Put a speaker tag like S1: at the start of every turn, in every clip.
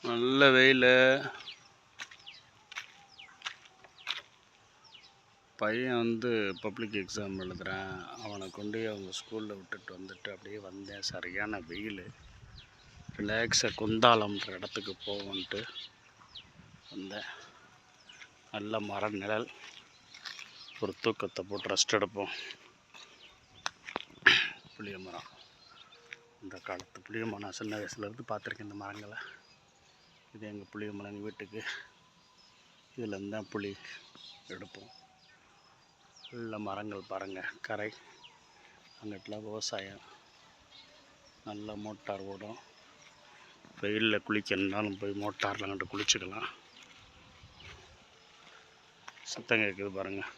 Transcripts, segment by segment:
S1: நல்ல வெயில். பையன் பப்ளிக் எக்ஸாம் எழுதுறான். அவனை கொண்டு அவங்க ஸ்கூலில் விட்டுட்டு வந்துட்டு அப்படியே வந்தேன். சரியான வெயில். ரிலாக்ஸாக குந்தாலம்ன்ற இடத்துக்கு போவோன்ட்டு வந்தேன். நல்ல மர நிழல். ஒரு தூக்கத்தை போட்டு ரெஸ்ட் எடுப்போம். புளிய மரம். இந்த காலத்து புளிய மரம் நான் சின்ன வயசுலேருந்து பார்த்துருக்கேன். இந்த மரங்களை. இது எங்கள் புளிய மரம். எங்கள் வீட்டுக்கு இதுலேருந்து தான் புளி எடுப்போம். நல்ல மரங்கள் பாருங்கள். கரை அங்கிட்டலாம் விவசாயம். நல்ல மோட்டார் ஓடும். வெயிலில் குளிக்கணுன்னாலும் போய் மோட்டாரில் அங்கிட்டு குளிச்சுக்கலாம். சத்தம் கேட்குது பாருங்கள்.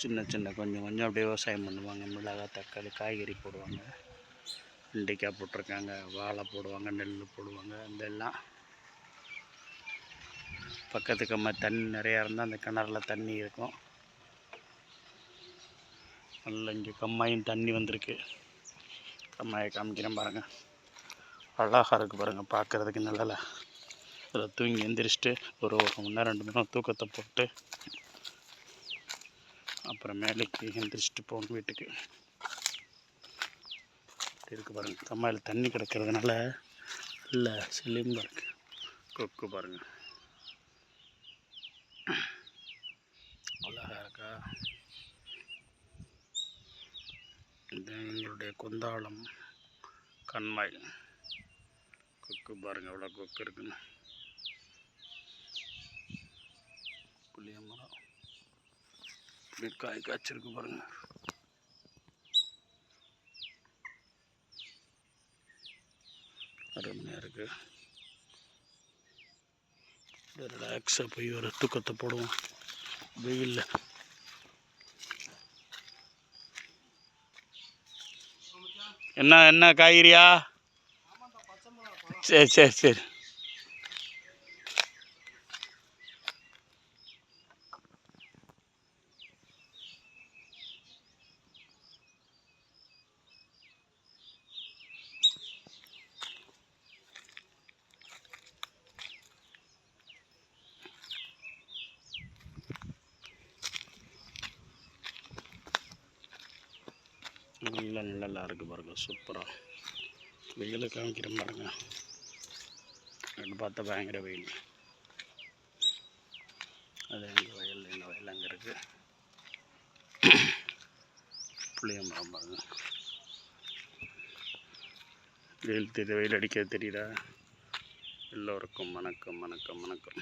S1: சின்ன சின்ன கொஞ்சம் கொஞ்சம் அப்படியே விவசாயம் பண்ணுவாங்க. மிளகாய், தக்காளி, காய்கறி போடுவாங்க. வெண்டைக்காய் போட்டிருக்காங்க. வாழை போடுவாங்க. நெல் போடுவாங்க. இதெல்லாம் பக்கத்துக்கு தண்ணி நிறையா இருந்தால் அந்த கிணறுல தண்ணி இருக்கும். நல்ல இங்கே கம்மாயும் தண்ணி வந்திருக்கு. கம்மாயை காமிக்கிறேன் பாருங்கள். அழகாக இருக்குது பாருங்கள் பார்க்குறதுக்கு. நல்லல அதில் தூங்கி எந்திரிச்சிட்டு ஒரு 1 மணி நேரம் 2 மணி நேரம் தூக்கத்தை போட்டு அப்புறம் மேலேக்கு எந்திரிச்சிட்டு போகணும் வீட்டுக்கு. இருக்குது பாருங்கள். கம்மாயில் தண்ணி கிடக்கிறதுனால இல்லை செழிம்பாக இருக்குது. கொக்கு பாருங்கள். அழகாக இருக்கா. இது எங்களுடைய குந்தாலம் கண்மாய். கொக்கு பாருங்கள் எவ்வளோ கொக்கு இருக்குன்னு. புளிய மரம் இப்படி காய் காய்ச்சிருக்கு பாருங்கள். அருமையாக இருக்குது. ரிலாக்ஸாக போய் ஒரு தூக்கத்தை போடுவோம் வெயிலில். என்ன காய்கறியா? சரி சரி சரி. நல்லா இருக்குது பாருங்கள். சூப்பராக வெயிலை காமிக்கிறேன் பாருங்க. அது பார்த்தா பயங்கர வெயில். அது எங்கள் வயல் அங்கே இருக்குது. புளிய மரம் பாருங்கள். வெயில் அடிக்கிறது தெரியுதா? எல்லோருக்கும் வணக்கம் வணக்கம் வணக்கம்.